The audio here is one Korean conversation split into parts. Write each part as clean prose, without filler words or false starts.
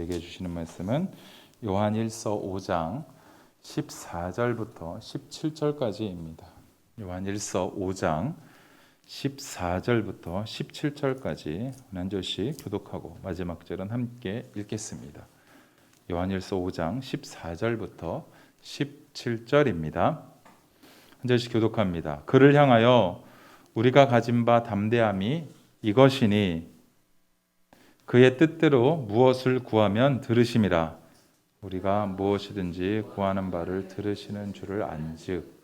우리에게 주시는 말씀은 요한일서 5장 14절부터 17절까지입니다. 요한일서 5장 14절부터 17절까지 한 절씩 교독하고 마지막 절은 함께 읽겠습니다. 요한일서 5장 14절부터 17절입니다. 한 절씩 교독합니다. 그를 향하여 우리가 가진 바 담대함이 이것이니 그의 뜻대로 무엇을 구하면 들으심이라. 우리가 무엇이든지 구하는 바를 들으시는 줄을 안즉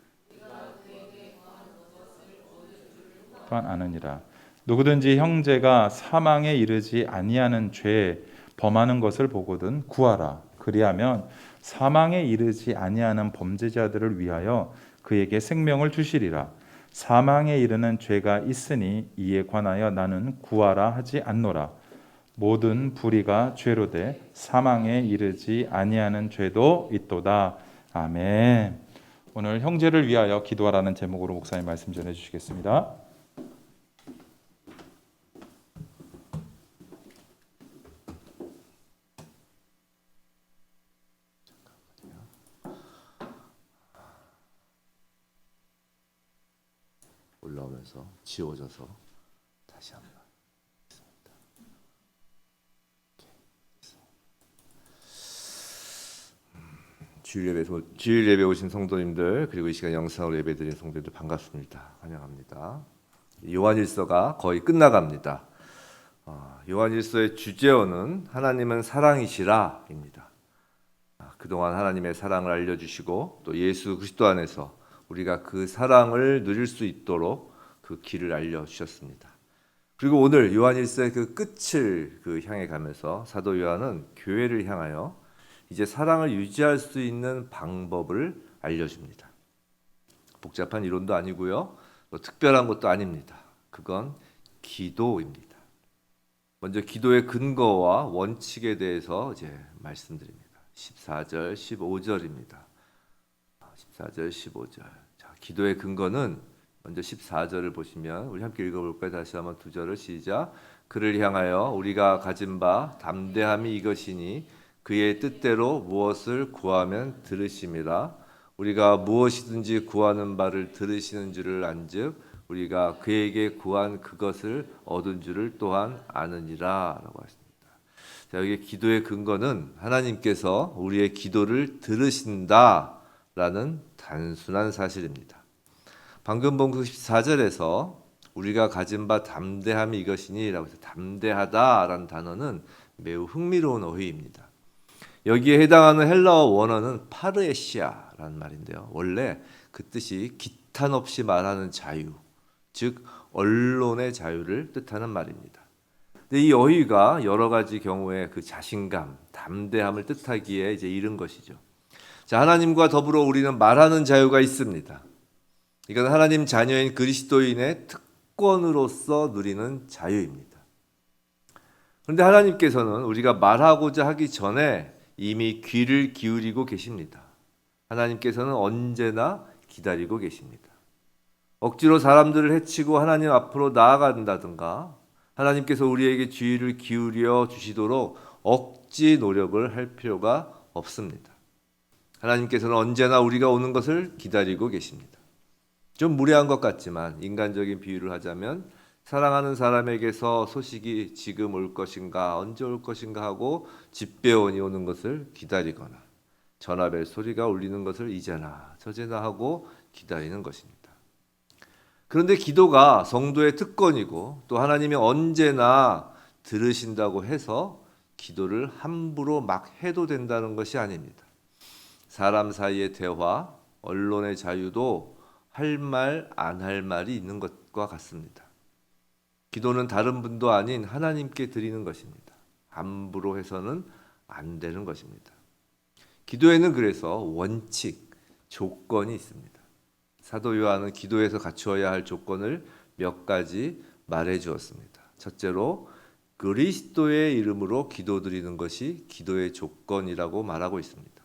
또한 아느니라. 누구든지 형제가 사망에 이르지 아니하는 죄 범하는 것을 보거든 구하라. 그리하면 사망에 이르지 아니하는 범죄자들을 위하여 그에게 생명을 주시리라. 사망에 이르는 죄가 있으니 이에 관하여 나는 구하라 하지 않노라. 모든 불의가 죄로 돼 사망에 이르지 아니하는 죄도 있도다. 아멘. 오늘 형제를 위하여 기도하라는 제목으로 목사님 말씀 전해 주시겠습니다. 올라오면서 지워져서 다시 한번 주일 예배 오신 성도님들, 그리고 이 시간 영상으로 예배드린 성도님들 반갑습니다. 환영합니다. 요한일서가 거의 끝나갑니다. 요한일서의 주제어는 하나님은 사랑이시라입니다. 그동안 하나님의 사랑을 알려주시고 또 예수 그리스도 안에서 우리가 그 사랑을 누릴 수 있도록 그 길을 알려주셨습니다. 그리고 오늘 요한일서의 그 끝을 향해 가면서 사도 요한은 교회를 향하여 이제 사랑을 유지할 수 있는 방법을 알려줍니다. 복잡한 이론도 아니고요, 뭐 특별한 것도 아닙니다. 그건 기도입니다. 먼저 기도의 근거와 원칙에 대해서 이제 말씀드립니다. 14절, 15절입니다. 14절, 15절. 자, 기도의 근거는 먼저 14절을 보시면 우리 함께 읽어볼까요? 다시 한번 두 절을 시작. 그를 향하여 우리가 가진 바 담대함이 이것이니 그의 뜻대로 무엇을 구하면 들으심이라. 우리가 무엇이든지 구하는 바를 들으시는 줄을 안즉 우리가 그에게 구한 그것을 얻은 줄을 또한 아느니라 라고 하십니다. 자, 여기 기도의 근거는 하나님께서 우리의 기도를 들으신다라는 단순한 사실입니다. 방금 본 14절에서 우리가 가진 바 담대함이 이것이니 라고 해서 담대하다라는 단어는 매우 흥미로운 어휘입니다. 여기에 해당하는 헬라어 원어는 파르에시아라는 말인데요. 원래 그 뜻이 기탄 없이 말하는 자유, 즉 언론의 자유를 뜻하는 말입니다. 근데 이 어휘가 여러 가지 경우에 그 자신감, 담대함을 뜻하기에 이제 이른 것이죠. 자, 하나님과 더불어 우리는 말하는 자유가 있습니다. 이건 하나님 자녀인 그리스도인의 특권으로서 누리는 자유입니다. 그런데 하나님께서는 우리가 말하고자 하기 전에 이미 귀를 기울이고 계십니다. 하나님께서는 언제나 기다리고 계십니다. 억지로 사람들을 해치고 하나님 앞으로 나아간다든가 하나님께서 우리에게 주의를 기울여 주시도록 억지 노력을 할 필요가 없습니다. 하나님께서는 언제나 우리가 오는 것을 기다리고 계십니다. 좀 무례한 것 같지만 인간적인 비유를 하자면 사랑하는 사람에게서 소식이 지금 올 것인가 언제 올 것인가 하고 집배원이 오는 것을 기다리거나 전화벨 소리가 울리는 것을 이제나 저제나 하고 기다리는 것입니다. 그런데 기도가 성도의 특권이고 또 하나님이 언제나 들으신다고 해서 기도를 함부로 막 해도 된다는 것이 아닙니다. 사람 사이의 대화, 언론의 자유도 할 말, 안 할 말이 있는 것과 같습니다. 기도는 다른 분도 아닌 하나님께 드리는 것입니다. 함부로 해서는 안 되는 것입니다. 기도에는 그래서 원칙, 조건이 있습니다. 사도 요한은 기도에서 갖추어야 할 조건을 몇 가지 말해 주었습니다. 첫째로 그리스도의 이름으로 기도드리는 것이 기도의 조건이라고 말하고 있습니다.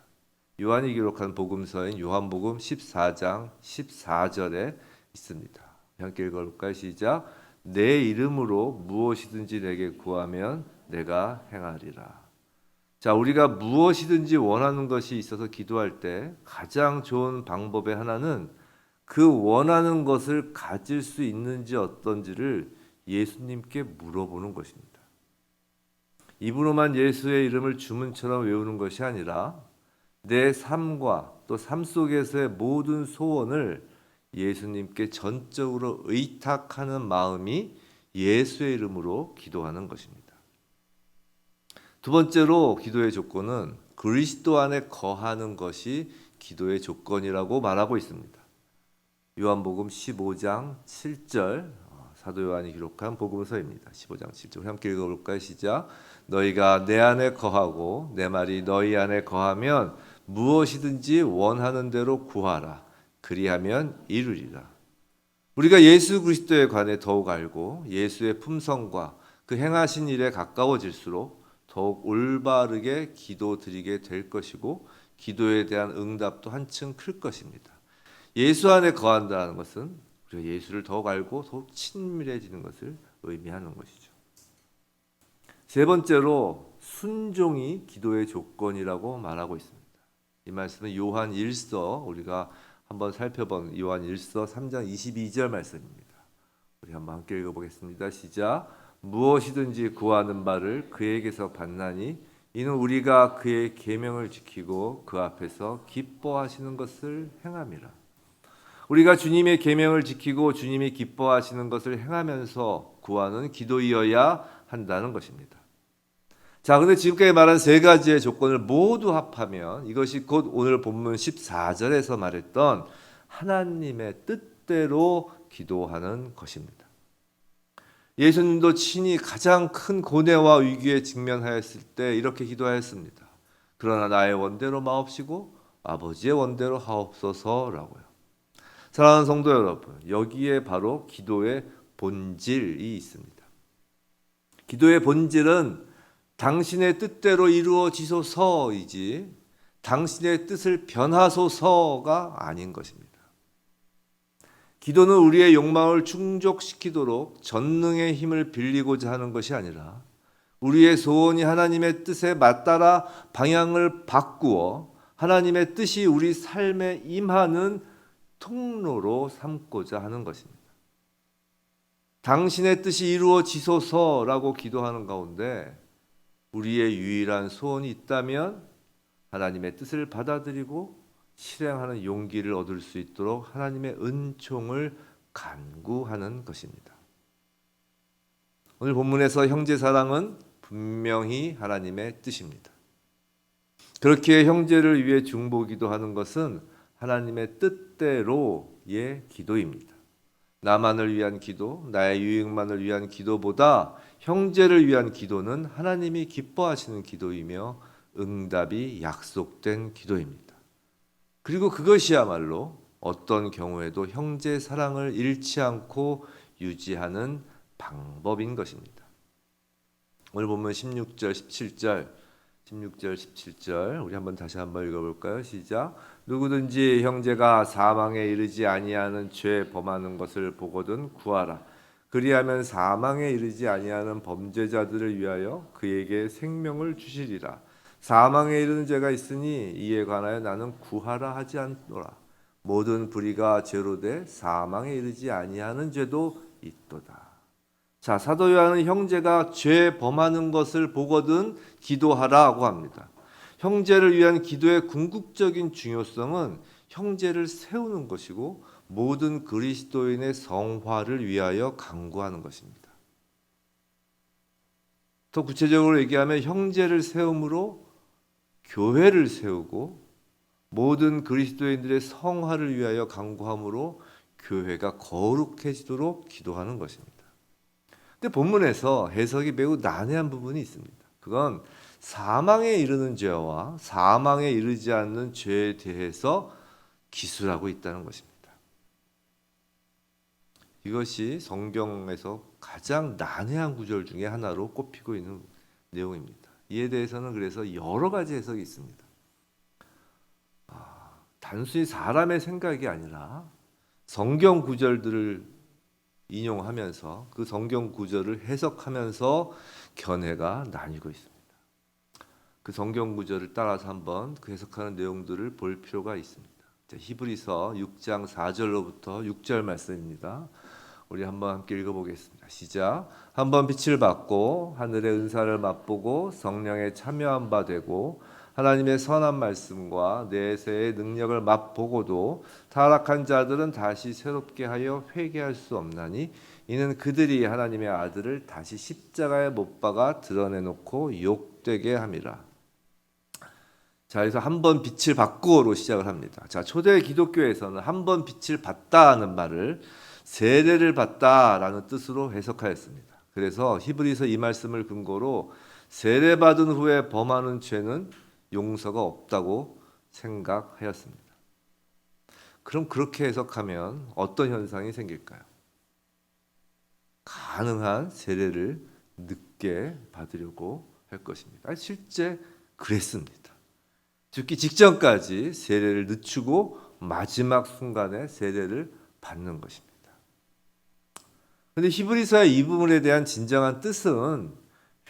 요한이 기록한 복음서인 요한복음 14장 14절에 있습니다. 함께 읽어볼까요? 시작. 내 이름으로 무엇이든지 내게 구하면 내가 행하리라. 자, 우리가 무엇이든지 원하는 것이 있어서 기도할 때 가장 좋은 방법의 하나는 그 원하는 것을 가질 수 있는지 어떤지를 예수님께 물어보는 것입니다. 입으로만 예수의 이름을 주문처럼 외우는 것이 아니라 내 삶과 또 삶 속에서의 모든 소원을 예수님께 전적으로 의탁하는 마음이 예수의 이름으로 기도하는 것입니다. 두 번째로 기도의 조건은 그리스도 안에 거하는 것이 기도의 조건이라고 말하고 있습니다. 요한복음 15장 7절 사도 요한이 기록한 복음서입니다. 15장 7절 함께 읽어볼까요? 시작. 너희가 내 안에 거하고 내 말이 너희 안에 거하면 무엇이든지 원하는 대로 구하라. 그리하면 이루리라. 우리가 예수 그리스도에 관해 더욱 알고 예수의 품성과 그 행하신 일에 가까워질수록 더욱 올바르게 기도드리게 될 것이고 기도에 대한 응답도 한층 클 것입니다. 예수 안에 거한다는 것은 우리가 예수를 더욱 알고 더욱 친밀해지는 것을 의미하는 것이죠. 세 번째로 순종이 기도의 조건이라고 말하고 있습니다. 이 말씀은 요한 1서 우리가 한번 살펴본 요한 1서 3장 22절 말씀입니다. 우리 한번 함께 읽어보겠습니다. 시작. 무엇이든지 구하는 바를 그에게서 받나니 이는 우리가 그의 계명을 지키고 그 앞에서 기뻐하시는 것을 행함이라. 우리가 주님의 계명을 지키고 주님이 기뻐하시는 것을 행하면서 구하는 기도이어야 한다는 것입니다. 자, 근데 지금까지 말한 세 가지의 조건을 모두 합하면 이것이 곧 오늘 본문 14절에서 말했던 하나님의 뜻대로 기도하는 것입니다. 예수님도 친히 가장 큰 고뇌와 위기에 직면하였을 때 이렇게 기도하였습니다. 그러나 나의 원대로 마옵시고 아버지의 원대로 하옵소서라고요. 사랑하는 성도 여러분, 여기에 바로 기도의 본질이 있습니다. 기도의 본질은 당신의 뜻대로 이루어지소서이지 당신의 뜻을 변하소서가 아닌 것입니다. 기도는 우리의 욕망을 충족시키도록 전능의 힘을 빌리고자 하는 것이 아니라 우리의 소원이 하나님의 뜻에 맞따라 방향을 바꾸어 하나님의 뜻이 우리 삶에 임하는 통로로 삼고자 하는 것입니다. 당신의 뜻이 이루어지소서라고 기도하는 가운데 우리의 유일한 소원이 있다면 하나님의 뜻을 받아들이고 실행하는 용기를 얻을 수 있도록 하나님의 은총을 간구하는 것입니다. 오늘 본문에서 형제 사랑은 분명히 하나님의 뜻입니다. 그렇게 형제를 위해 중보기도 하는 것은 하나님의 뜻대로의 기도입니다. 나만을 위한 기도, 나의 유익만을 위한 기도보다 형제를 위한 기도는 하나님이 기뻐하시는 기도이며 응답이 약속된 기도입니다. 그리고 그것이야말로 어떤 경우에도 형제 사랑을 잃지 않고 유지하는 방법인 것입니다. 오늘 보면 16절 17절 우리 한번 다시 한번 읽어볼까요? 시작. 누구든지 형제가 사망에 이르지 아니하는 죄 범하는 것을 보거든 구하라. 그리하면 사망에 이르지 아니하는 범죄자들을 위하여 그에게 생명을 주시리라. 사망에 이르는 죄가 있으니 이에 관하여 나는 구하라 하지 않노라. 모든 불의가 죄로 돼 사망에 이르지 아니하는 죄도 있도다. 자, 사도 요한은 형제가 죄 범하는 것을 보거든 기도하라고 합니다. 형제를 위한 기도의 궁극적인 중요성은 형제를 세우는 것이고 모든 그리스도인의 성화를 위하여 간구하는 것입니다. 더 구체적으로 얘기하면 형제를 세움으로 교회를 세우고 모든 그리스도인들의 성화를 위하여 간구함으로 교회가 거룩해지도록 기도하는 것입니다. 근데 본문에서 해석이 매우 난해한 부분이 있습니다. 그건 사망에 이르는 죄와 사망에 이르지 않는 죄에 대해서 기술하고 있다는 것입니다. 이것이 성경에서 가장 난해한 구절 중에 하나로 꼽히고 있는 내용입니다. 이에 대해서는 그래서 여러 가지 해석이 있습니다. 단순히 사람의 생각이 아니라 성경 구절들을 인용하면서 그 성경 구절을 해석하면서 견해가 나뉘고 있습니다. 그 성경 구절을 따라서 한번 그 해석하는 내용들을 볼 필요가 있습니다. 자, 히브리서 6장 4절로부터 6절 말씀입니다. 우리 한번 함께 읽어보겠습니다. 시작. 한번 빛을 받고 하늘의 은사를 맛보고 성령에 참여한 바 되고 하나님의 선한 말씀과 내세의 능력을 맛보고도 타락한 자들은 다시 새롭게 하여 회개할 수 없나니 이는 그들이 하나님의 아들을 다시 십자가에 못 박아 드러내놓고 욕되게 함이라. 자, 그래서 한번 빛을 받고로 시작을 합니다. 자, 초대 기독교에서는 한번 빛을 받다는 말을 세례를 받다라는 뜻으로 해석하였습니다. 그래서 히브리서 이 말씀을 근거로 세례 받은 후에 범하는 죄는 용서가 없다고 생각하였습니다. 그럼 그렇게 해석하면 어떤 현상이 생길까요? 가능한 세례를 늦게 받으려고 할 것입니다. 실제 그랬습니다. 죽기 직전까지 세례를 늦추고 마지막 순간에 세례를 받는 것입니다. 그런데 히브리서의 이 부분에 대한 진정한 뜻은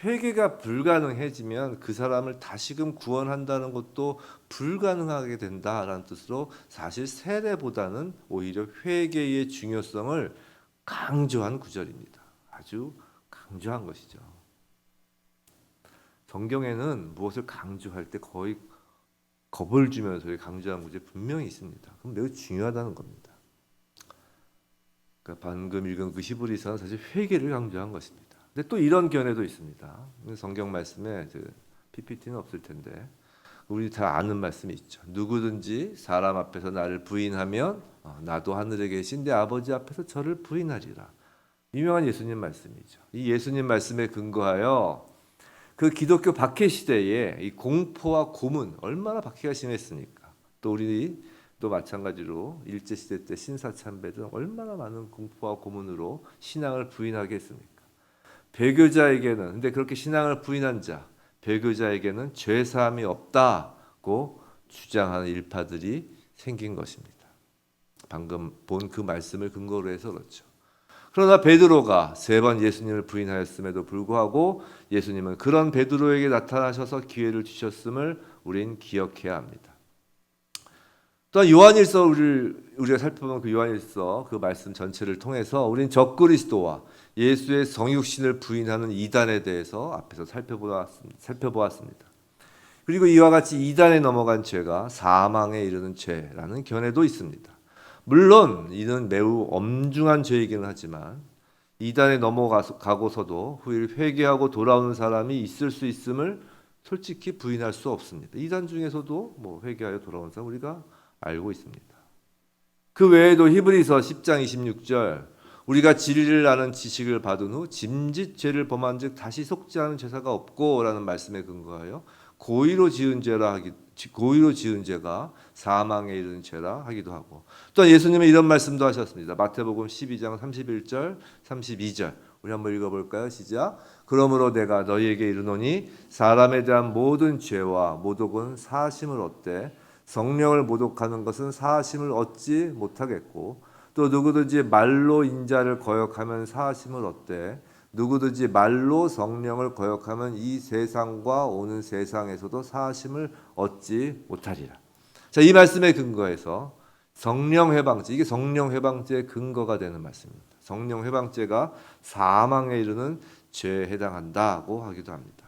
회개가 불가능해지면 그 사람을 다시금 구원한다는 것도 불가능하게 된다라는 뜻으로 사실 세례보다는 오히려 회개의 중요성을 강조한 구절입니다. 아주 강조한 것이죠. 성경에는 무엇을 강조할 때 거의 겁을 주면서 강조한 구절이 분명히 있습니다. 그럼 매우 중요하다는 겁니다. 그러니까 방금 읽은 그 히브리서는 사실 회개를 강조한 것입니다. 근데 또 이런 견해도 있습니다. 성경 말씀에 PPT는 없을 텐데 우리 다 아는 말씀이 있죠. 누구든지 사람 앞에서 나를 부인하면 나도 하늘에 계신 내 아버지 앞에서 저를 부인하리라. 유명한 예수님 말씀이죠. 이 예수님 말씀에 근거하여 그 기독교 박해 시대에 이 공포와 고문 얼마나 박해가 심했습니까? 또 우리 또 마찬가지로 일제 시대 때 신사참배들 얼마나 많은 공포와 고문으로 신앙을 부인하게 했습니까? 배교자에게는 근데 그렇게 신앙을 부인한 자, 배교자에게는 죄 사함이 없다고 주장하는 일파들이 생긴 것입니다. 방금 본 그 말씀을 근거로 해서 그렇죠. 그러나 베드로가 3번 예수님을 부인하였음에도 불구하고 예수님은 그런 베드로에게 나타나셔서 기회를 주셨음을 우린 기억해야 합니다. 또한 요한일서 우리가 살펴본 그 요한일서 그 말씀 전체를 통해서 우린 적그리스도와 예수의 성육신을 부인하는 이단에 대해서 앞에서 살펴보았습니다. 그리고 이와 같이 이단에 넘어간 죄가 사망에 이르는 죄라는 견해도 있습니다. 물론 이는 매우 엄중한 죄이기는 하지만 이단에 넘어가고서도 후일 회개하고 돌아오는 사람이 있을 수 있음을 솔직히 부인할 수 없습니다. 이단 중에서도 회개하여 돌아오는 사람 우리가 알고 있습니다. 그 외에도 히브리서 10장 26절 우리가 진리를 아는 지식을 받은 후 짐짓 죄를 범한 즉 다시 속지 않은 제사가 없고라는 말씀에 근거하여 고의로 지은 죄가 사망에 이르는 죄라 하기도 하고 또한 예수님은 이런 말씀도 하셨습니다. 마태복음 12장 31절 32절 우리 한번 읽어볼까요? 시작. 그러므로 내가 너희에게 이르노니 사람에 대한 모든 죄와 모독은 사하심을 얻되 성령을 모독하는 것은 사하심을 얻지 못하겠고 또 누구든지 말로 인자를 거역하면 사하심을 얻되 누구든지 말로 성령을 거역하면 이 세상과 오는 세상에서도 사하심을 얻지 못하리라. 자, 이 말씀에 근거해서 성령 회방죄, 이게 성령 회방죄의 근거가 되는 말씀입니다. 성령 회방죄가 사망에 이르는 죄에 해당한다고 하기도 합니다.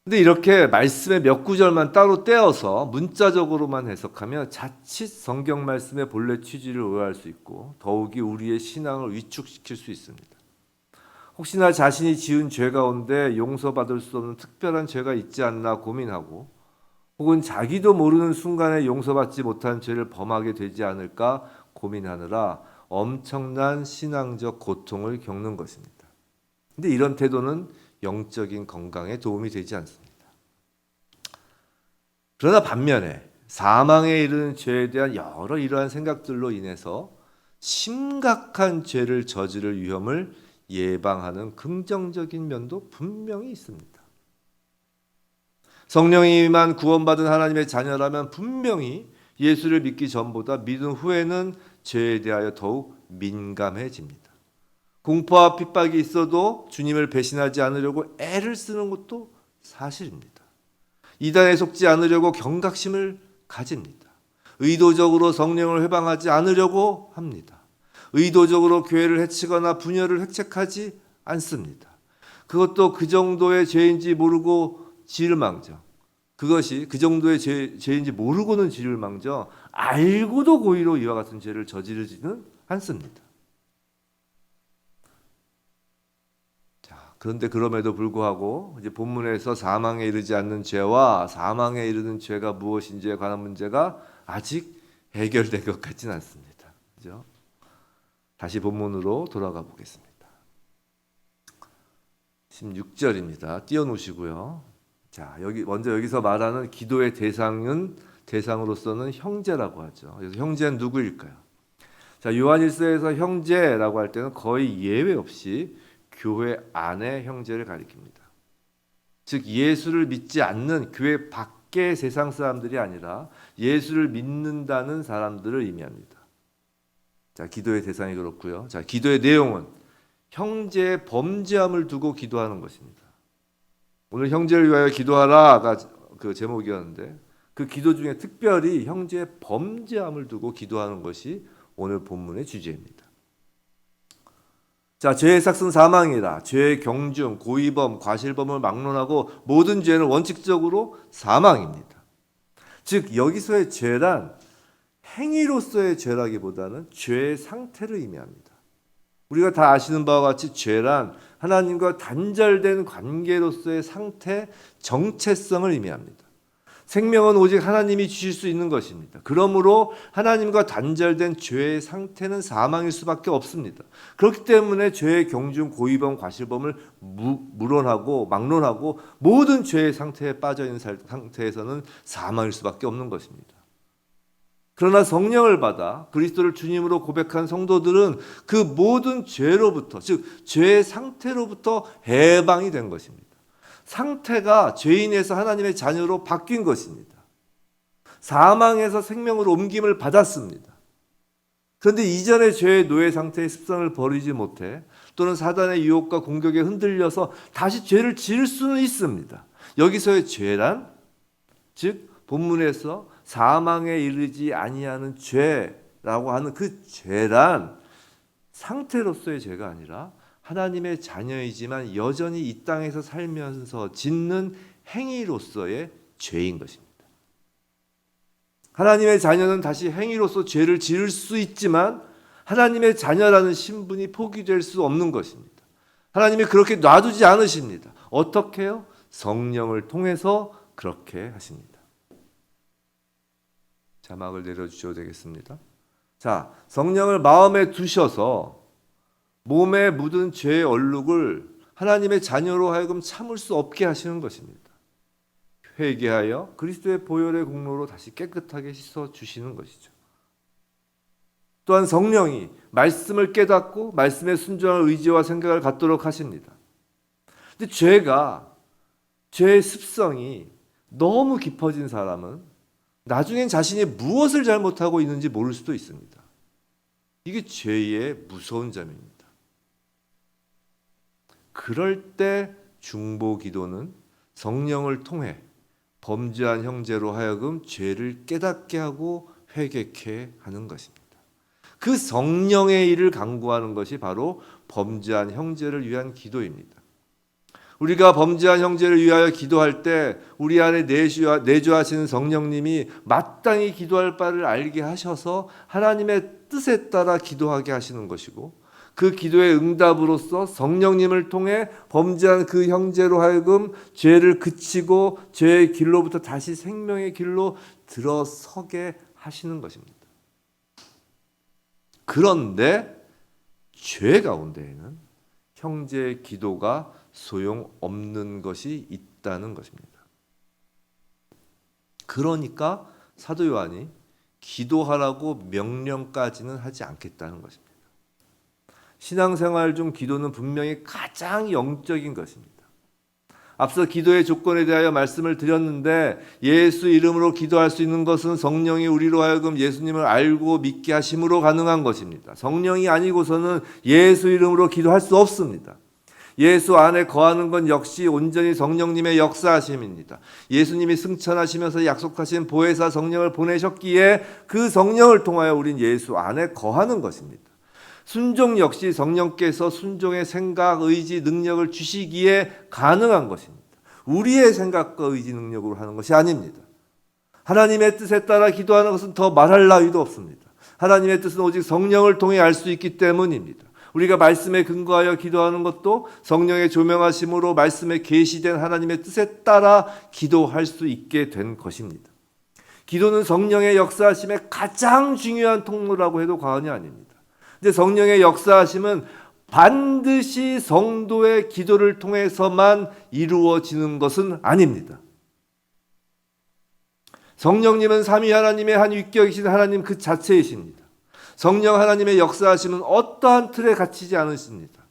근데 이렇게 말씀의 몇 구절만 따로 떼어서 문자적으로만 해석하면 자칫 성경 말씀의 본래 취지를 오해할 수 있고 더욱이 우리의 신앙을 위축시킬 수 있습니다. 혹시나 자신이 지은 죄 가운데 용서받을 수 없는 특별한 죄가 있지 않나 고민하고 혹은 자기도 모르는 순간에 용서받지 못한 죄를 범하게 되지 않을까 고민하느라 엄청난 신앙적 고통을 겪는 것입니다. 근데 이런 태도는 영적인 건강에 도움이 되지 않습니다. 그러나 반면에 사망에 이르는 죄에 대한 여러 이러한 생각들로 인해서 심각한 죄를 저지를 위험을 예방하는 긍정적인 면도 분명히 있습니다. 성령이만 구원받은 하나님의 자녀라면 분명히 예수를 믿기 전보다 믿은 후에는 죄에 대하여 더욱 민감해집니다. 공포와 핍박이 있어도 주님을 배신하지 않으려고 애를 쓰는 것도 사실입니다. 이단에 속지 않으려고 경각심을 가집니다. 의도적으로 성령을 회방하지 않으려고 합니다. 의도적으로 교회를 해치거나 분열을 획책하지 않습니다. 그것도 그 정도의 죄인지 모르고 지을 망정. 그것이 그 정도의 죄인지 모르고는 지을 망정, 알고도 고의로 이와 같은 죄를 저지르지는 않습니다. 자, 그런데 그럼에도 불구하고 이제 본문에서 사망에 이르지 않는 죄와 사망에 이르는 죄가 무엇인지에 관한 문제가 아직 해결된 것 같지는 않습니다. 그죠? 다시 본문으로 돌아가 보겠습니다. 16절입니다. 띄워놓으시고요. 자, 여기서 말하는 기도의 대상으로서는 형제라고 하죠. 그래서 형제는 누구일까요? 자, 요한일서에서 형제라고 할 때는 거의 예외 없이 교회 안의 형제를 가리킵니다. 즉 예수를 믿지 않는 교회 밖의 세상 사람들이 아니라 예수를 믿는다는 사람들을 의미합니다. 자, 기도의 대상이 그렇고요. 자, 기도의 내용은 형제의 범죄함을 두고 기도하는 것입니다. 오늘 형제를 위하여 기도하라가 그 제목이었는데 그 기도 중에 특별히 형제의 범죄함을 두고 기도하는 것이 오늘 본문의 주제입니다. 자, 죄의 삭은 사망이라. 죄의 경중, 고의범, 과실범을 막론하고 모든 죄는 원칙적으로 사망입니다. 즉 여기서의 죄란 행위로서의 죄라기보다는 죄의 상태를 의미합니다. 우리가 다 아시는 바와 같이 죄란 하나님과 단절된 관계로서의 상태, 정체성을 의미합니다. 생명은 오직 하나님이 주실 수 있는 것입니다. 그러므로 하나님과 단절된 죄의 상태는 사망일 수밖에 없습니다. 그렇기 때문에 죄의 경중, 고의범, 과실범을 막론하고 모든 죄의 상태에 빠져 있는 상태에서는 사망일 수밖에 없는 것입니다. 그러나 성령을 받아 그리스도를 주님으로 고백한 성도들은 그 모든 죄로부터, 즉 죄의 상태로부터 해방이 된 것입니다. 상태가 죄인에서 하나님의 자녀로 바뀐 것입니다. 사망에서 생명으로 옮김을 받았습니다. 그런데 이전의 죄의 노예 상태의 습성을 버리지 못해 또는 사단의 유혹과 공격에 흔들려서 다시 죄를 지을 수는 있습니다. 여기서의 죄란, 즉 본문에서 사망에 이르지 아니하는 죄라고 하는 그 죄란 상태로서의 죄가 아니라 하나님의 자녀이지만 여전히 이 땅에서 살면서 짓는 행위로서의 죄인 것입니다. 하나님의 자녀는 다시 행위로서 죄를 지을 수 있지만 하나님의 자녀라는 신분이 포기될 수 없는 것입니다. 하나님이 그렇게 놔두지 않으십니다. 어떻게요? 성령을 통해서 그렇게 하십니다. 자막을 내려주셔도 되겠습니다. 자, 성령을 마음에 두셔서 몸에 묻은 죄의 얼룩을 하나님의 자녀로 하여금 참을 수 없게 하시는 것입니다. 회개하여 그리스도의 보혈의 공로로 다시 깨끗하게 씻어주시는 것이죠. 또한 성령이 말씀을 깨닫고 말씀에 순종할 의지와 생각을 갖도록 하십니다. 근데 죄의 습성이 너무 깊어진 사람은 나중엔 자신이 무엇을 잘못하고 있는지 모를 수도 있습니다. 이게 죄의 무서운 점입니다. 그럴 때 중보 기도는 성령을 통해 범죄한 형제로 하여금 죄를 깨닫게 하고 회개케 하는 것입니다. 그 성령의 일을 강구하는 것이 바로 범죄한 형제를 위한 기도입니다. 우리가 범죄한 형제를 위하여 기도할 때 우리 안에 내주하시는 성령님이 마땅히 기도할 바를 알게 하셔서 하나님의 뜻에 따라 기도하게 하시는 것이고 그 기도의 응답으로서 성령님을 통해 범죄한 그 형제로 하여금 죄를 그치고 죄의 길로부터 다시 생명의 길로 들어서게 하시는 것입니다. 그런데 죄 가운데에는 형제의 기도가 소용없는 것이 있다는 것입니다. 그러니까 사도 요한이 기도하라고 명령까지는 하지 않겠다는 것입니다. 신앙생활 중 기도는 분명히 가장 영적인 것입니다. 앞서 기도의 조건에 대하여 말씀을 드렸는데 예수 이름으로 기도할 수 있는 것은 성령이 우리로 하여금 예수님을 알고 믿게 하심으로 가능한 것입니다. 성령이 아니고서는 예수 이름으로 기도할 수 없습니다. 예수 안에 거하는 건 역시 온전히 성령님의 역사하심입니다. 예수님이 승천하시면서 약속하신 보혜사 성령을 보내셨기에 그 성령을 통하여 우린 예수 안에 거하는 것입니다. 순종 역시 성령께서 순종의 생각, 의지, 능력을 주시기에 가능한 것입니다. 우리의 생각과 의지, 능력으로 하는 것이 아닙니다. 하나님의 뜻에 따라 기도하는 것은 더 말할 나위도 없습니다. 하나님의 뜻은 오직 성령을 통해 알 수 있기 때문입니다. 우리가 말씀에 근거하여 기도하는 것도 성령의 조명하심으로 말씀에 계시된 하나님의 뜻에 따라 기도할 수 있게 된 것입니다. 기도는 성령의 역사하심의 가장 중요한 통로라고 해도 과언이 아닙니다. 근데 성령의 역사하심은 반드시 성도의 기도를 통해서만 이루어지는 것은 아닙니다. 성령님은 삼위 하나님의 한 위격이신 하나님 그 자체이십니다. 성령 하나님의 역사하심은 어떠한 틀에 갇히지 않으십니다.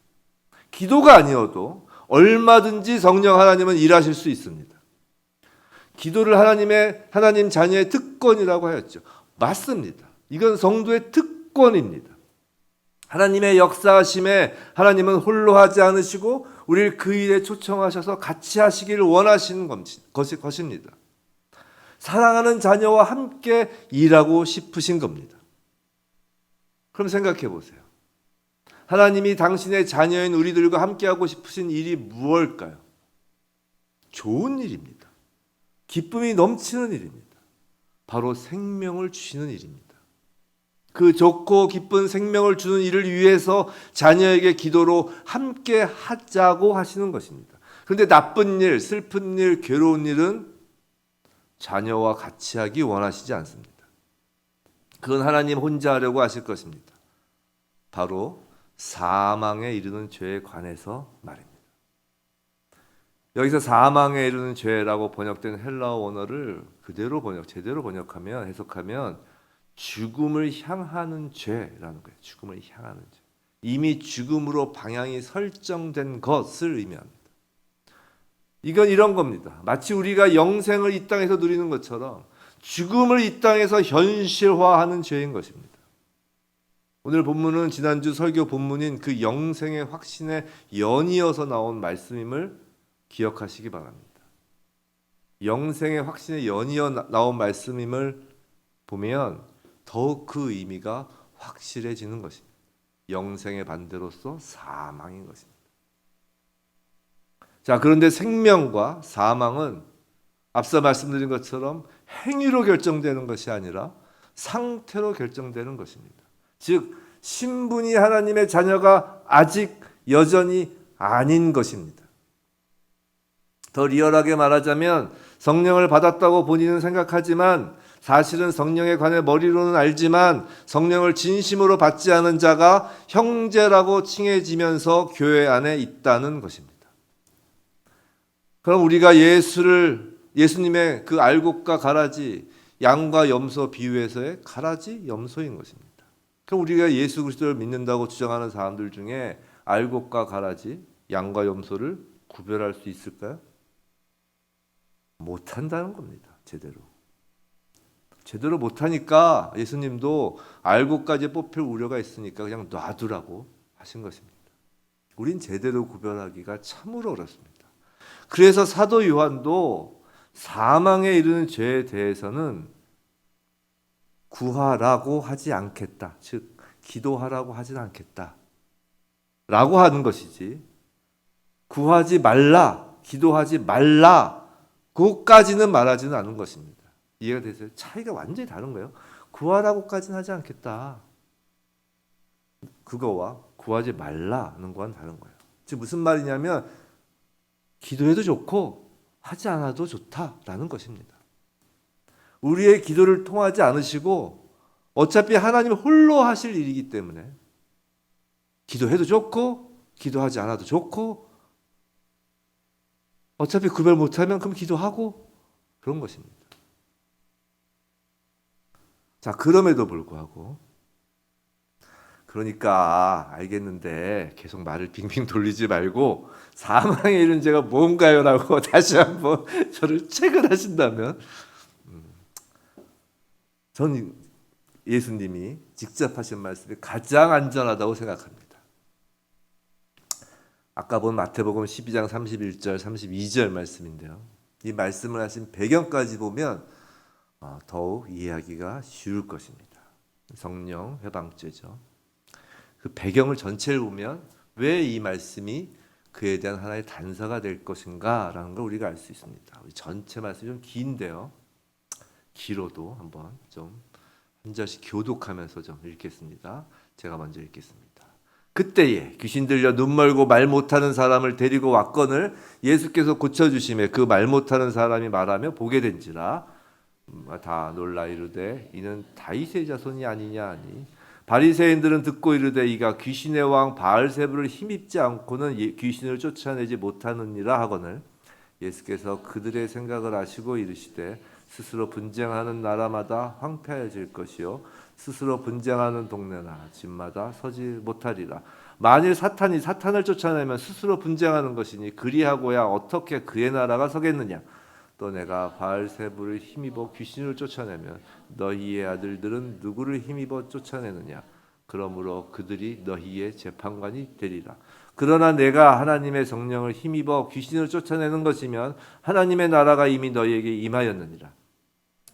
기도가 아니어도 얼마든지 성령 하나님은 일하실 수 있습니다. 기도를 하나님 자녀의 특권이라고 하였죠. 맞습니다. 이건 성도의 특권입니다. 하나님의 역사하심에 하나님은 홀로 하지 않으시고 우리를 그 일에 초청하셔서 같이 하시기를 원하시는 것입니다. 사랑하는 자녀와 함께 일하고 싶으신 겁니다. 그럼 생각해 보세요. 하나님이 당신의 자녀인 우리들과 함께하고 싶으신 일이 무엇일까요? 좋은 일입니다. 기쁨이 넘치는 일입니다. 바로 생명을 주시는 일입니다. 그 좋고 기쁜 생명을 주는 일을 위해서 자녀에게 기도로 함께 하자고 하시는 것입니다. 그런데 나쁜 일, 슬픈 일, 괴로운 일은 자녀와 같이 하기 원하시지 않습니다. 그건 하나님 혼자 하려고 하실 것입니다. 바로 사망에 이르는 죄에 관해서 말입니다. 여기서 사망에 이르는 죄라고 번역된 헬라어 원어를 제대로 번역하면, 해석하면 죽음을 향하는 죄라는 거예요. 죽음을 향하는 죄. 이미 죽음으로 방향이 설정된 것을 의미합니다. 이건 이런 겁니다. 마치 우리가 영생을 이 땅에서 누리는 것처럼 죽음을 이 땅에서 현실화하는 죄인 것입니다. 오늘 본문은 지난주 설교 본문인 그 영생의 확신에 연이어서 나온 말씀임을 기억하시기 바랍니다. 영생의 확신에 연이어 나온 말씀임을 보면 더욱 그 의미가 확실해지는 것입니다. 영생의 반대로서 사망인 것입니다. 자, 그런데 생명과 사망은 앞서 말씀드린 것처럼 행위로 결정되는 것이 아니라 상태로 결정되는 것입니다. 즉, 신분이 하나님의 자녀가 아직 여전히 아닌 것입니다. 더 리얼하게 말하자면 성령을 받았다고 본인은 생각하지만 사실은 성령에 관해 머리로는 알지만 성령을 진심으로 받지 않은 자가 형제라고 칭해지면서 교회 안에 있다는 것입니다. 그럼 우리가 예수님의 그 알곡과 가라지, 양과 염소 비유에서의 가라지, 염소인 것입니다. 그럼 우리가 예수 그리스도를 믿는다고 주장하는 사람들 중에 알곡과 가라지, 양과 염소를 구별할 수 있을까요? 못한다는 겁니다. 제대로 못하니까 예수님도 알곡까지 뽑힐 우려가 있으니까 그냥 놔두라고 하신 것입니다. 우린 제대로 구별하기가 참으로 어렵습니다. 그래서 사도 요한도 사망에 이르는 죄에 대해서는 구하라고 하지 않겠다. 즉 기도하라고 하진 않겠다. 라고 하는 것이지 구하지 말라, 기도하지 말라 그것까지는 말하지는 않은 것입니다. 이해가 되세요? 차이가 완전히 다른 거예요. 구하라고까지는 하지 않겠다. 그거와 구하지 말라는 건 다른 거예요. 즉 무슨 말이냐면 기도해도 좋고 하지 않아도 좋다라는 것입니다. 우리의 기도를 통하지 않으시고 어차피 하나님 홀로 하실 일이기 때문에 기도해도 좋고 기도하지 않아도 좋고 어차피 구별 못하면 그럼 기도하고 그런 것입니다. 자, 그럼에도 불구하고 그러니까 알겠는데 계속 말을 빙빙 돌리지 말고 사망에 이른 죄가 뭔가요? 라고 다시 한번 저를 체크하신다면 전 예수님이 직접 하신 말씀이 가장 안전하다고 생각합니다. 아까 본 마태복음 12장 31절, 32절 말씀인데요. 이 말씀을 하신 배경까지 보면 더욱 이해하기가 쉬울 것입니다. 성령 회방죄죠. 그 배경을 전체를 보면 왜 이 말씀이 그에 대한 하나의 단서가 될 것인가라는 걸 우리가 알 수 있습니다. 우리 전체 말씀이 좀 긴데요. 길어도 한번 좀 한 절씩 교독하면서 좀 읽겠습니다. 제가 먼저 읽겠습니다. 그때에 귀신 들려 눈 멀고 말 못하는 사람을 데리고 왔거늘 예수께서 고쳐주심에 그 말 못하는 사람이 말하며 보게 된지라 다 놀라 이르되 이는 다윗의 자손이 아니냐 하니 바리새인들은 듣고 이르되 이가 귀신의 왕 바알세불을 힘입지 않고는 귀신을 쫓아내지 못하느니라 하거늘 예수께서 그들의 생각을 아시고 이르시되 스스로 분쟁하는 나라마다 황폐해질 것이요 스스로 분쟁하는 동네나 집마다 서지 못하리라. 만일 사탄이 사탄을 쫓아내면 스스로 분쟁하는 것이니 그리하고야 어떻게 그의 나라가 서겠느냐. 또 내가 바알세불을 힘입어 귀신을 쫓아내면 너희의 아들들은 누구를 힘입어 쫓아내느냐. 그러므로 그들이 너희의 재판관이 되리라. 그러나 내가 하나님의 성령을 힘입어 귀신을 쫓아내는 것이면 하나님의 나라가 이미 너희에게 임하였느니라.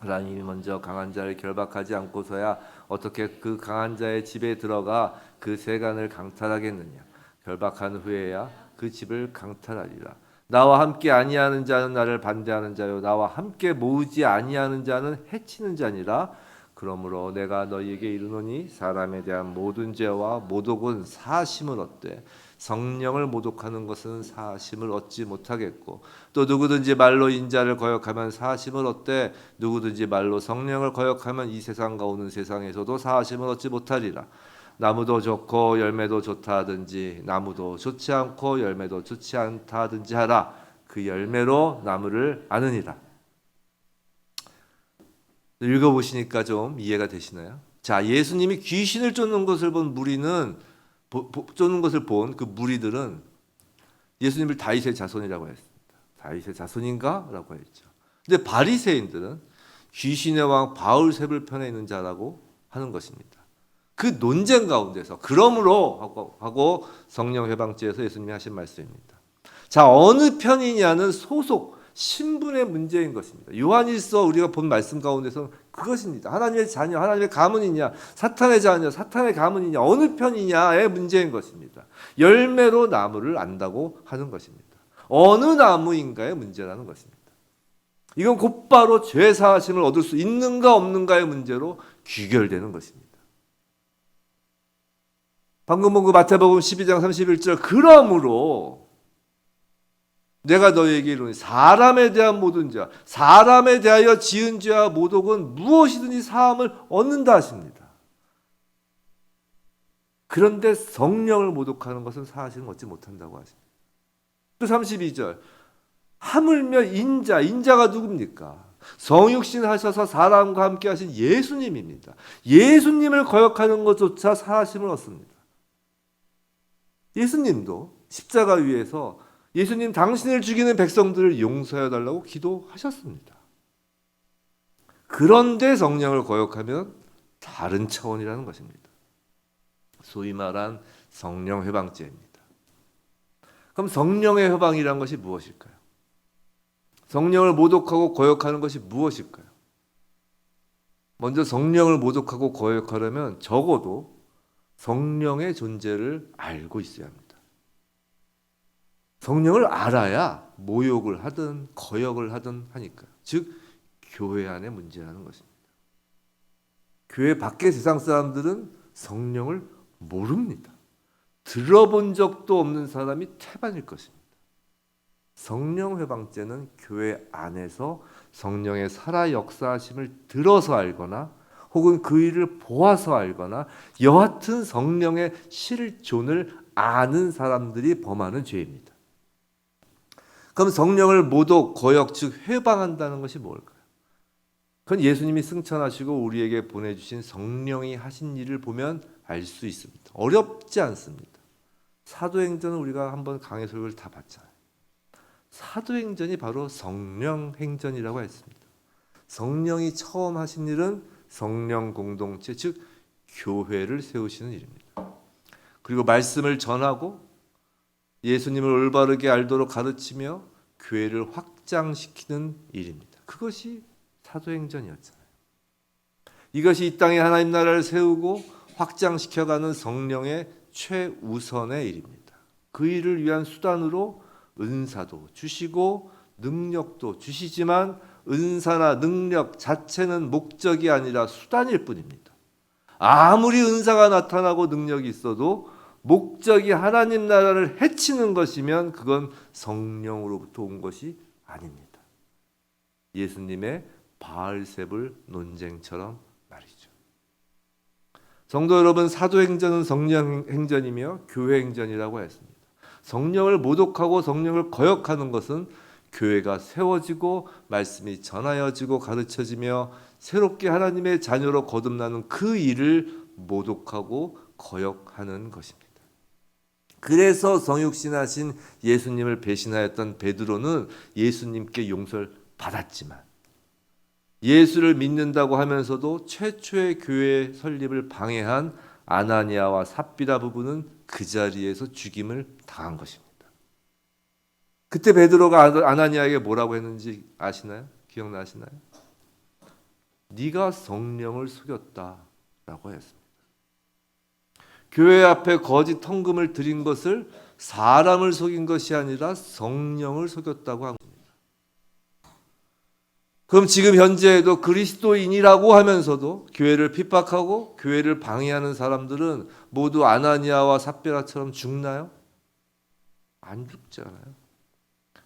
하나님이 먼저 강한 자를 결박하지 않고서야 어떻게 그 강한 자의 집에 들어가 그 세간을 강탈하겠느냐. 결박한 후에야 그 집을 강탈하리라. 나와 함께 아니하는 자는 나를 반대하는 자요 나와 함께 모으지 아니하는 자는 해치는 자니라. 그러므로 내가 너희에게 이르노니 사람에 대한 모든 죄와 모독은 사심을 얻되 성령을 모독하는 것은 사심을 얻지 못하겠고 또 누구든지 말로 인자를 거역하면 사심을 얻되 누구든지 말로 성령을 거역하면 이 세상과 오는 세상에서도 사심을 얻지 못하리라. 나무도 좋고 열매도 좋다 하든지 나무도 좋지 않고 열매도 좋지 않다 하든지 하라. 그 열매로 나무를 아느니라. 읽어보시니까 좀 이해가 되시나요? 자, 예수님이 귀신을 쫓는 것을 본 무리는 쫓는 것을 본 그 무리들은 예수님을 다윗의 자손이라고 했습니다. 다윗의 자손인가? 라고 했죠. 근데 바리새인들은 귀신의 왕 바울세불 편에 있는 자라고 하는 것입니다. 그 논쟁 가운데서 그러므로 하고 성령 회방죄에서 예수님이 하신 말씀입니다. 자, 어느 편이냐는 소속 신분의 문제인 것입니다. 요한일서 우리가 본 말씀 가운데서 그것입니다. 하나님의 자녀, 하나님의 가문이냐, 사탄의 자녀, 사탄의 가문이냐, 어느 편이냐의 문제인 것입니다. 열매로 나무를 안다고 하는 것입니다. 어느 나무인가의 문제라는 것입니다. 이건 곧바로 죄 사하심을 얻을 수 있는가 없는가의 문제로 귀결되는 것입니다. 방금 본 그 마태복음 12장 31절 그러므로 내가 너희에게 이르노니 사람에 대한 모든 죄 사람에 대하여 지은 죄와 모독은 무엇이든지 사함을 얻는다 하십니다. 그런데 성령을 모독하는 것은 사하심을 얻지 못한다고 하십니다. 또 32절 하물며 인자가 누굽니까? 성육신 하셔서 사람과 함께 하신 예수님입니다. 예수님을 거역하는 것조차 사하심을 얻습니다. 예수님도 십자가 위에서 예수님 당신을 죽이는 백성들을 용서해 달라고 기도하셨습니다. 그런데 성령을 거역하면 다른 차원이라는 것입니다. 소위 말한 성령 회방죄입니다. 그럼 성령의 회방이라는 것이 무엇일까요? 성령을 모독하고 거역하는 것이 무엇일까요? 먼저 성령을 모독하고 거역하려면 적어도 성령의 존재를 알고 있어야 합니다. 성령을 알아야 모욕을 하든 거역을 하든 하니까요. 즉 교회 안의 문제라는 것입니다. 교회 밖의 세상 사람들은 성령을 모릅니다. 들어본 적도 없는 사람이 태반일 것입니다. 성령 회방죄는 교회 안에서 성령의 살아 역사하심을 들어서 알거나 혹은 그 일을 보아서 알거나 여하튼 성령의 실존을 아는 사람들이 범하는 죄입니다. 그럼 성령을 모독, 거역, 즉 회방한다는 것이 뭘까요? 그건 예수님이 승천하시고 우리에게 보내주신 성령이 하신 일을 보면 알 수 있습니다. 어렵지 않습니다. 사도행전은 우리가 한번 강의 설교를 다 봤잖아요. 사도행전이 바로 성령 행전이라고 했습니다. 성령이 처음 하신 일은 성령 공동체, 즉 교회를 세우시는 일입니다. 그리고 말씀을 전하고 예수님을 올바르게 알도록 가르치며 교회를 확장시키는 일입니다. 그것이 사도행전이었잖아요. 이것이 이 땅에 하나님 나라를 세우고 확장시켜가는 성령의 최우선의 일입니다. 그 일을 위한 수단으로 은사도 주시고 능력도 주시지만 은사나 능력 자체는 목적이 아니라 수단일 뿐입니다. 아무리 은사가 나타나고 능력이 있어도 목적이 하나님 나라를 해치는 것이면 그건 성령으로부터 온 것이 아닙니다. 예수님의 바알세불 논쟁처럼 말이죠. 성도 여러분, 사도행전은 성령행전이며 교회행전이라고 했습니다. 성령을 모독하고 성령을 거역하는 것은 교회가 세워지고 말씀이 전하여지고 가르쳐지며 새롭게 하나님의 자녀로 거듭나는 그 일을 모독하고 거역하는 것입니다. 그래서 성육신하신 예수님을 배신하였던 베드로는 예수님께 용서를 받았지만 예수를 믿는다고 하면서도 최초의 교회 설립을 방해한 아나니아와 삽비라 부부는 그 자리에서 죽임을 당한 것입니다. 그때 베드로가 아나니아에게 뭐라고 했는지 아시나요? 기억나시나요? 네가 성령을 속였다라고 했습니다. 교회 앞에 거짓 헌금을 드린 것을 사람을 속인 것이 아니라 성령을 속였다고 한 겁니다. 그럼 지금 현재에도 그리스도인이라고 하면서도 교회를 핍박하고 교회를 방해하는 사람들은 모두 아나니아와 삽비라처럼 죽나요? 안 죽잖아요.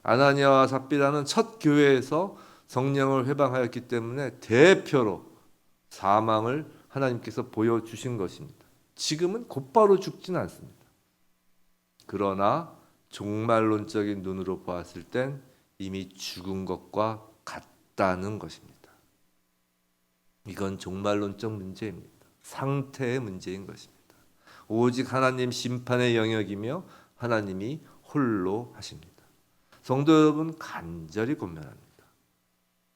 아나니아와 삽비라는 첫 교회에서 성령을 회방하였기 때문에 대표로 사망을 하나님께서 보여주신 것입니다. 지금은 곧바로 죽지는 않습니다. 그러나 종말론적인 눈으로 보았을 땐 이미 죽은 것과 같다는 것입니다. 이건 종말론적 문제입니다. 상태의 문제인 것입니다. 오직 하나님 심판의 영역이며 하나님이 홀로 하십니다. 성도 여러분, 간절히 권면합니다.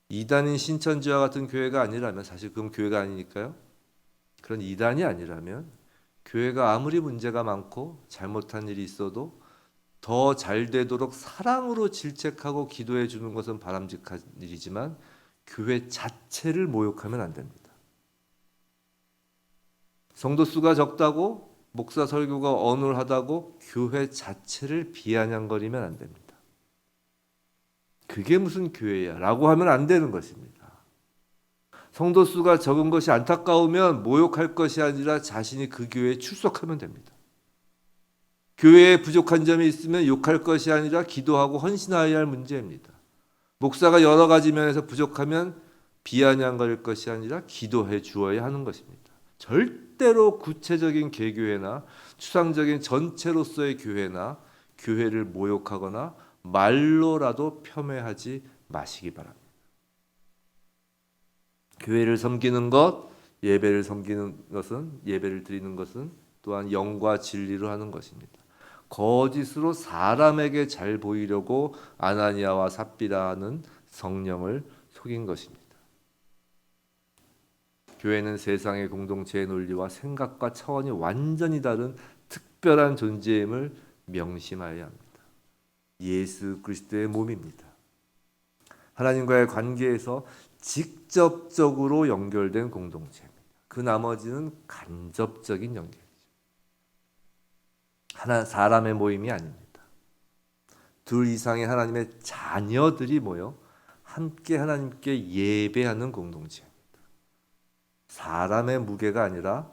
이단인 신천지와 같은 교회가 아니라면, 사실 그건 교회가 아니니까요. 그런 이단이 아니라면 교회가 아무리 문제가 많고 잘못한 일이 있어도 더 잘 되도록 사랑으로 질책하고 기도해 주는 것은 바람직한 일이지만 교회 자체를 모욕하면 안 됩니다. 성도 수가 적다고 목사 설교가 어눌하다고 교회 자체를 비아냥거리면 안 됩니다. 그게 무슨 교회야 라고 하면 안 되는 것입니다. 성도 수가 적은 것이 안타까우면 모욕할 것이 아니라 자신이 그 교회에 출석하면 됩니다. 교회에 부족한 점이 있으면 욕할 것이 아니라 기도하고 헌신하여야 할 문제입니다. 목사가 여러 가지 면에서 부족하면 비아냥거릴 것이 아니라 기도해 주어야 하는 것입니다. 절대로 구체적인 개교회나 추상적인 전체로서의 교회나 교회를 모욕하거나 말로라도 폄훼하지 마시기 바랍니다. 교회를 섬기는 것, 예배를 섬기는 것은, 예배를 드리는 것은 또한 영과 진리로 하는 것입니다. 거짓으로 사람에게 잘 보이려고 아나니아와 삽비라는 성령을 속인 것입니다. 교회는 세상의 공동체의 논리와 생각과 차원이 완전히 다른 특별한 존재임을 명심해야 합니다. 예수 그리스도의 몸입니다. 하나님과의 관계에서 직접적으로 연결된 공동체입니다. 그 나머지는 간접적인 연결이죠. 하나 사람의 모임이 아닙니다. 둘 이상의 하나님의 자녀들이 모여 함께 하나님께 예배하는 공동체입니다. 사람의 무게가 아니라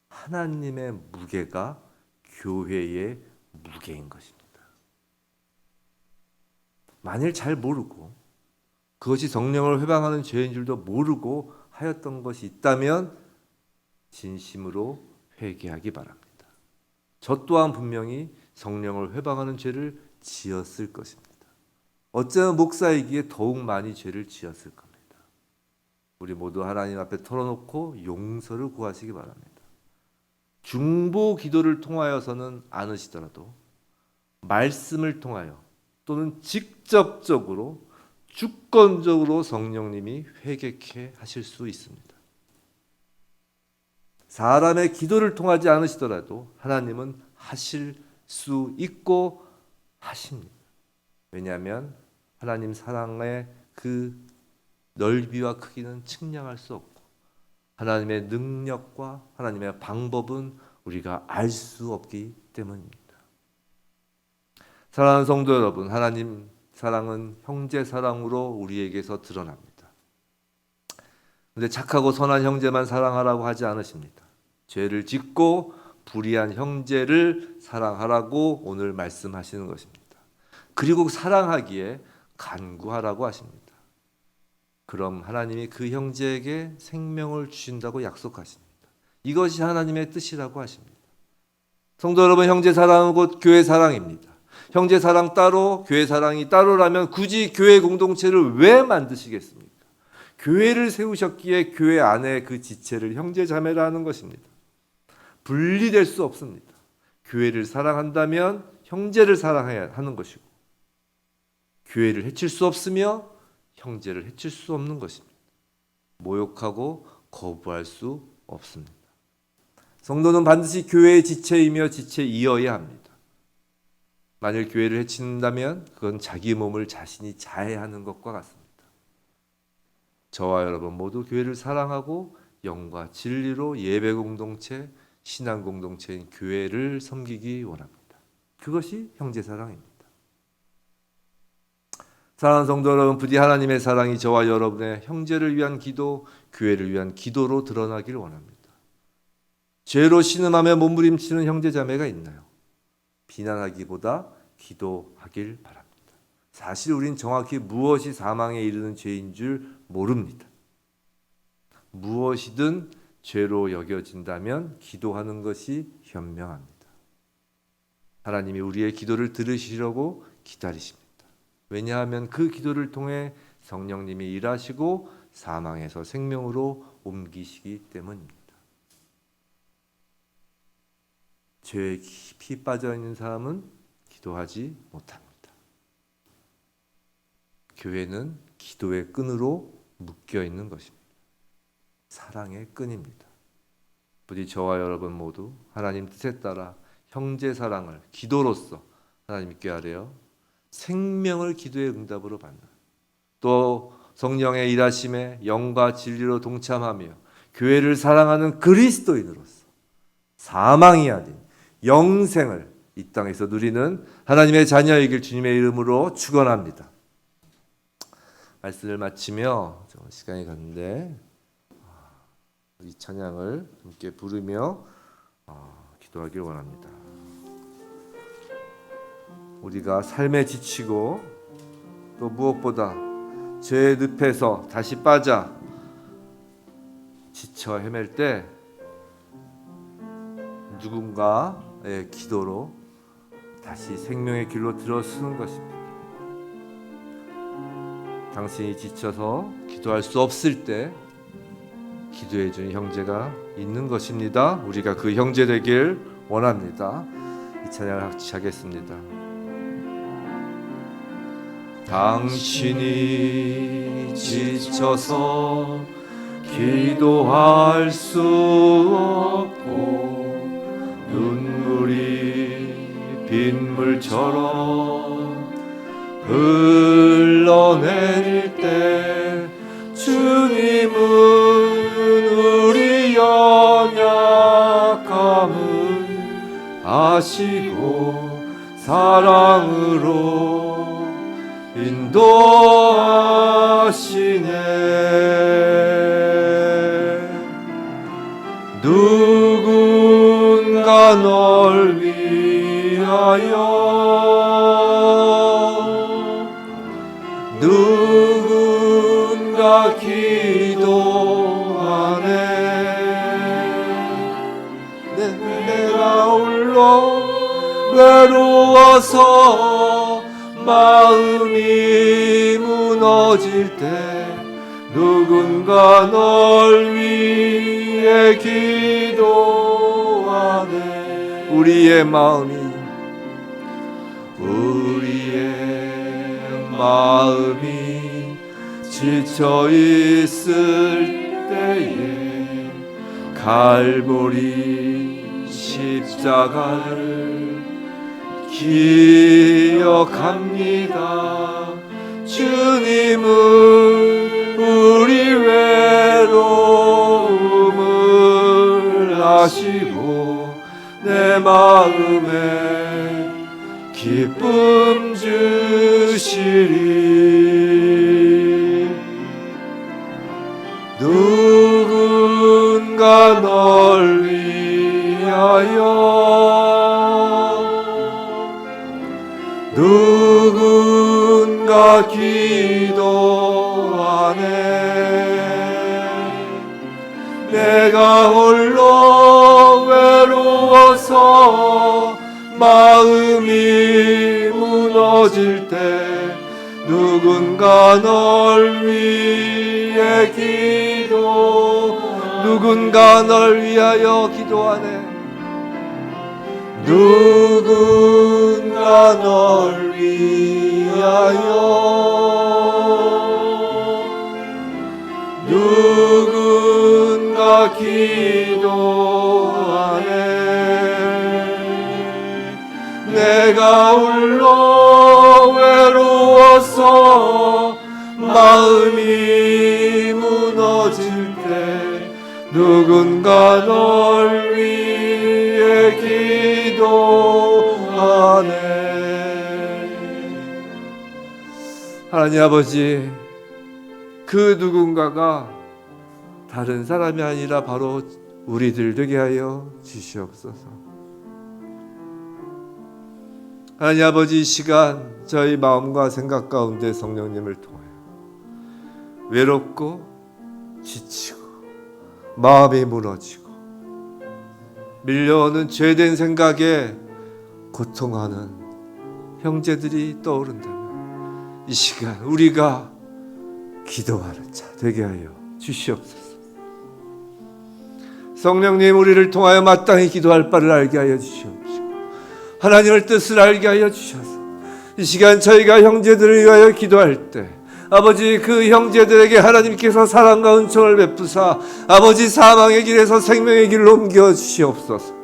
하나님의 무게가 교회의 무게인 것입니다. 만일 잘 모르고 그것이 성령을 회방하는 죄인 줄도 모르고 하였던 것이 있다면 진심으로 회개하기 바랍니다. 저 또한 분명히 성령을 회방하는 죄를 지었을 것입니다. 어쩌면 목사이기에 더욱 많이 죄를 지었을 겁니다. 우리 모두 하나님 앞에 털어놓고 용서를 구하시기 바랍니다. 중보 기도를 통하여서는 않으시더라도 말씀을 통하여 또는 직접적으로 주권적으로 성령님이 회개케 하실 수 있습니다. 사람의 기도를 통하지 않으시더라도 하나님은 하실 수 있고 하십니다. 왜냐하면 하나님 사랑의 그 넓이와 크기는 측량할 수 없고 하나님의 능력과 하나님의 방법은 우리가 알 수 없기 때문입니다. 사랑하는 성도 여러분, 하나님 사랑은 형제 사랑으로 우리에게서 드러납니다. 그런데 착하고 선한 형제만 사랑하라고 하지 않으십니다. 죄를 짓고 불의한 형제를 사랑하라고 오늘 말씀하시는 것입니다. 그리고 사랑하기에 간구하라고 하십니다. 그럼 하나님이 그 형제에게 생명을 주신다고 약속하십니다. 이것이 하나님의 뜻이라고 하십니다. 성도 여러분, 형제 사랑은 곧 교회 사랑입니다. 형제 사랑 따로, 교회 사랑이 따로라면 굳이 교회 공동체를 왜 만드시겠습니까? 교회를 세우셨기에 교회 안에 그 지체를 형제 자매라 하는 것입니다. 분리될 수 없습니다. 교회를 사랑한다면 형제를 사랑해야 하는 것이고 교회를 해칠 수 없으며 형제를 해칠 수 없는 것입니다. 모욕하고 거부할 수 없습니다. 성도는 반드시 교회의 지체이며 지체이어야 합니다. 만일 교회를 해친다면 그건 자기 몸을 자신이 자해하는 것과 같습니다. 저와 여러분 모두 교회를 사랑하고 영과 진리로 예배 공동체, 신앙 공동체인 교회를 섬기기 원합니다. 그것이 형제 사랑입니다. 사랑하는 성도 여러분, 부디 하나님의 사랑이 저와 여러분의 형제를 위한 기도, 교회를 위한 기도로 드러나길 원합니다. 죄로 신음하며 몸부림치는 형제 자매가 있나요? 비난하기보다 기도하길 바랍니다. 사실 우린 정확히 무엇이 사망에 이르는 죄인 줄 모릅니다. 무엇이든 죄로 여겨진다면 기도하는 것이 현명합니다. 하나님이 우리의 기도를 들으시려고 기다리십니다. 왜냐하면 그 기도를 통해 성령님이 일하시고 사망에서 생명으로 옮기시기 때문입니다. 죄에 깊이 빠져 있는 사람은 기도하지 못합니다. 교회는 기도의 끈으로 묶여 있는 것입니다. 사랑의 끈입니다. 부디 저와 여러분 모두 하나님 뜻에 따라 형제 사랑을 기도로서 하나님께 아뢰어 생명을 기도의 응답으로 받는, 또 성령의 일하심에 영과 진리로 동참하며 교회를 사랑하는 그리스도인으로서 사망이 아닌 영생을 이 땅에서 누리는 하나님의 자녀이길 주님의 이름으로 축원합니다. 말씀을 마치며 시간이 갔는데 이 찬양을 함께 부르며 기도하길 원합니다. 우리가 삶에 지치고 또 무엇보다 죄의 늪에서 다시 빠져 지쳐 헤맬 때 누군가의 기도로 다시 생명의 길로 들어서는 것입니다. 당신이 지쳐서 기도할 수 없을 때 기도해 준 형제가 있는 것입니다. 우리가 그 형제 되길 원합니다. 이 찬양을 같이 하겠습니다. 당신이 지쳐서 기도할 수 없고 눈물이 빗물처럼 흘러내릴 때 주님은 우리 연약함을 아시고 사랑으로 인도하시네. 누군가 널 위하여 누군가 기도하네. 내가 홀로 외로워서 마음이 무너질 때 누군가 널 위해 기도하네. 우리의 마음이 지쳐 있을 때에 갈보리 십자가를 기억합니다. 주님은 우리 외로움을 아시고 내 마음에 기쁨 주시리. 누군가 널 위하여 누군가 기도하네. 내가 홀로 외로워서 마음이 무너질 때 누군가 널 위해 누군가 널 위하여 기도하네. 누군가 널 위하여 누군가 기도하네. 내가 홀로 외로워서 마음이 무너질 때 누군가 널 위해 기도하네. 하나님 아버지, 그 누군가가 다른 사람이 아니라 바로 우리들 되게 하여 주시옵소서. 하나님 아버지, 이 시간 저희 마음과 생각 가운데 성령님을 통하여 외롭고 지치고 마음이 무너지고 밀려오는 죄된 생각에 고통하는 형제들이 떠오른다면 이 시간 우리가 기도하는 자 되게 하여 주시옵소서. 성령님, 우리를 통하여 마땅히 기도할 바를 알게 하여 주시옵시고 하나님의 뜻을 알게 하여 주셔서 이 시간 저희가 형제들을 위하여 기도할 때 아버지, 그 형제들에게 하나님께서 사랑과 은총을 베푸사 아버지, 사망의 길에서 생명의 길로 옮겨 주시옵소서.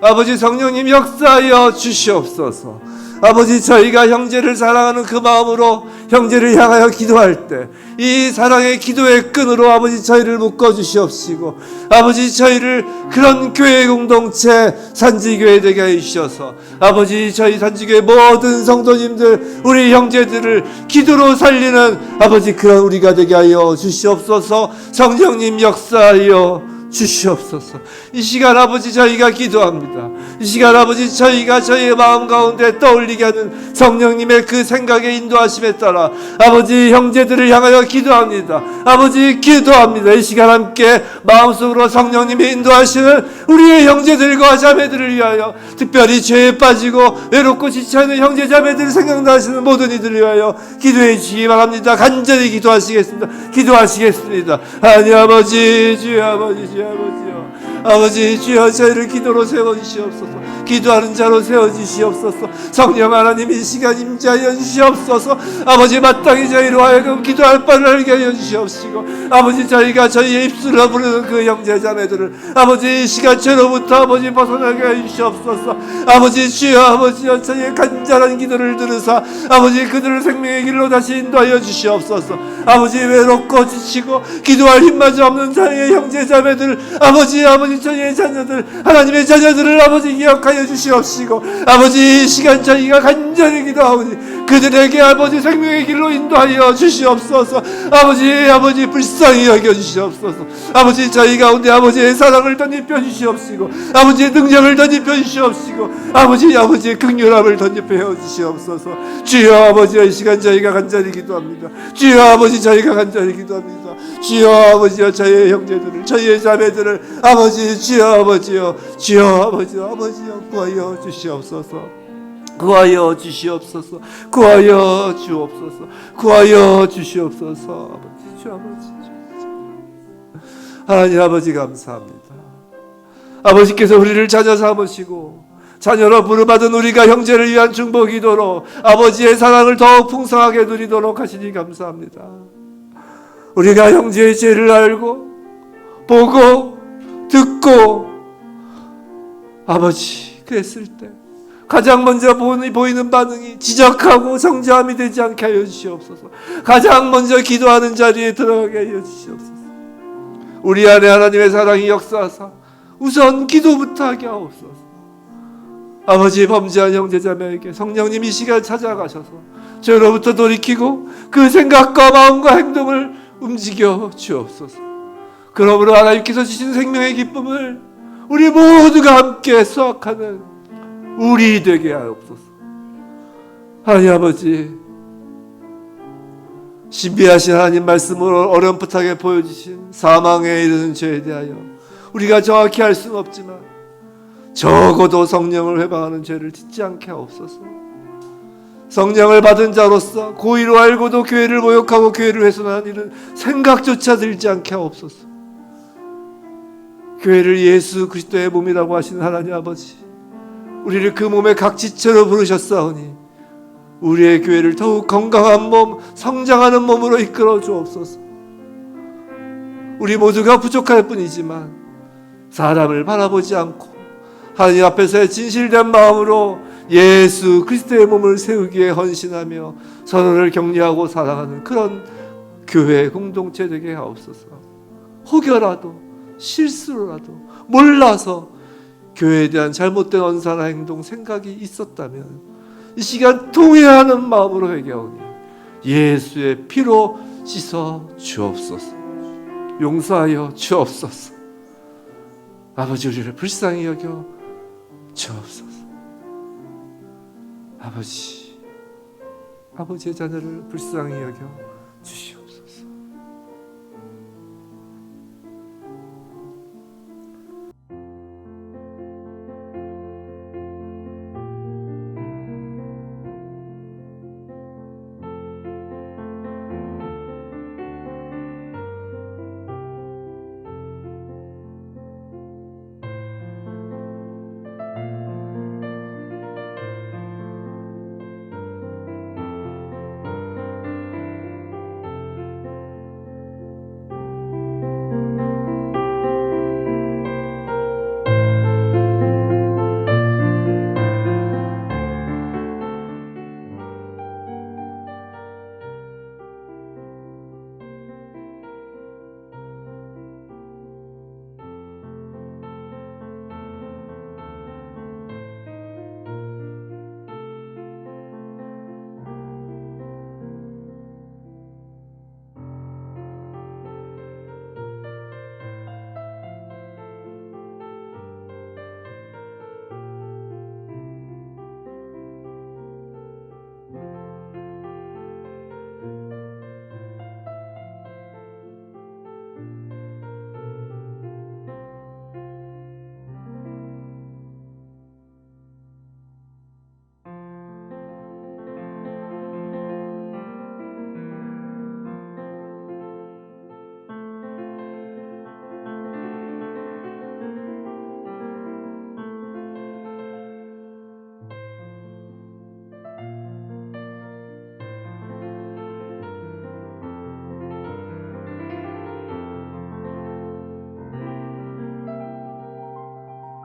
아버지, 성령님 역사하여 주시옵소서. 아버지, 저희가 형제를 사랑하는 그 마음으로 형제를 향하여 기도할 때 이 사랑의 기도의 끈으로 아버지 저희를 묶어 주시옵시고 아버지, 저희를 그런 교회 공동체 산지교회 되게 해 주셔서 아버지, 저희 산지교회 모든 성도님들 우리 형제들을 기도로 살리는 아버지 그런 우리가 되게 하여 주시옵소서. 성령님 역사하여 주시옵소서. 이 시간 아버지 저희가 기도합니다. 이 시간 아버지 저희가 저희의 마음 가운데 떠올리게 하는 성령님의 그 생각의 인도하심에 따라 아버지 형제들을 향하여 기도합니다. 아버지 기도합니다. 이 시간 함께 마음속으로 성령님이 인도하시는 우리의 형제들과 자매들을 위하여 특별히 죄에 빠지고 외롭고 지쳐있는 형제 자매들을 생각나시는 모든 이들을 위하여 기도해 주시기 바랍니다. 간절히 기도하시겠습니다. 기도하시겠습니다. 하나님 아버지, 주여 아버지, 주여 아버지요, 아버지 주여 저희를 기도로 세워주시옵소서. 기도하는 자로 세워주시옵소서. 성령 하나님 이 시간 임재하여 주시옵소서. 아버지, 마땅히 저희로 하여금 기도할 바를 알게 하여 주시옵시고 아버지, 저희가 저희의 입술로 부르는 그 형제 자매들을 아버지 이 시간 죄로부터 아버지 벗어나게 하여 주시옵소서. 아버지 주여 아버지여 저희의 간절한 기도를 들으사 아버지 그들을 생명의 길로 다시 인도하여 주시옵소서. 아버지, 외롭고 지치고 기도할 힘마저 없는 저희의 형제 자매들 아버지 저희의 자녀들 하나님의 자녀들을 아버지 기억하여 주시옵시고 아버지 이 시간 저희가 간절히 기도하오니 그들에게 아버지 생명의 길로 인도하여 주시옵소서. 아버지 불쌍히 여겨 주시옵소서. 아버지 저희 가운데 아버지의 사랑을 덧입혀 주시옵시고 아버지의 능력을 덧입혀 주시옵시고 아버지 긍휼함을 덧입혀 주시옵소서. 주여 아버지, 이 시간 저희가 간절히 기도합니다. 주여 아버지, 저희가 간절히 기도합니다. 주여 아버지여 저희의 형제들을 저희의 자매들을 아버지 주여 아버지여 구하여 주시옵소서. 구하여 주시옵소서. 구하여 주옵소서. 구하여 주시옵소서. 아버지 주 아버지 하나님 아버지 감사합니다. 아버지께서 우리를 자녀 삼으시고 자녀로 부름받은 우리가 형제를 위한 중보 기도로 아버지의 사랑을 더욱 풍성하게 누리도록 하시니 감사합니다. 우리가 형제의 죄를 알고 보고 듣고 아버지 그랬을 때 가장 먼저 보이는 반응이 지적하고 정죄함이 되지 않게 하여 주시옵소서. 가장 먼저 기도하는 자리에 들어가게 하여 주시옵소서. 우리 안에 하나님의 사랑이 역사하사 우선 기도부터 하게 하옵소서. 아버지, 범죄한 형제자매에게 성령님 이 시간 찾아가셔서 죄로부터 돌이키고 그 생각과 마음과 행동을 움직여 주옵소서. 그러므로 하나님께서 주신 생명의 기쁨을 우리 모두가 함께 수확하는 우리 되게 하옵소서. 하나님 아버지, 신비하신 하나님 말씀으로 어렴풋하게 보여주신 사망에 이르는 죄에 대하여 우리가 정확히 알 수는 없지만 적어도 성령을 회방하는 죄를 짓지 않게 하옵소서. 성령을 받은 자로서 고의로 알고도 교회를 모욕하고 교회를 훼손하는 일은 생각조차 들지 않게 하옵소서. 교회를 예수 그리스도의 몸이라고 하시는 하나님 아버지, 우리를 그 몸의 각지체로 부르셨사오니 우리의 교회를 더욱 건강한 몸, 성장하는 몸으로 이끌어 주옵소서. 우리 모두가 부족할 뿐이지만 사람을 바라보지 않고 하나님 앞에서의 진실된 마음으로 예수 그리스도의 몸을 세우기에 헌신하며 서로를 격려하고 사랑하는 그런 교회 공동체 되게 하옵소서. 혹여라도 실수로라도 몰라서 교회에 대한 잘못된 언사나 행동, 생각이 있었다면 이 시간 통회하는 마음으로 회개하오니 예수의 피로 씻어 주옵소서. 용서하여 주옵소서. 아버지, 우리를 불쌍히 여겨 주옵소서. 아버지의 자녀를 불쌍히 여겨 주시옵소서.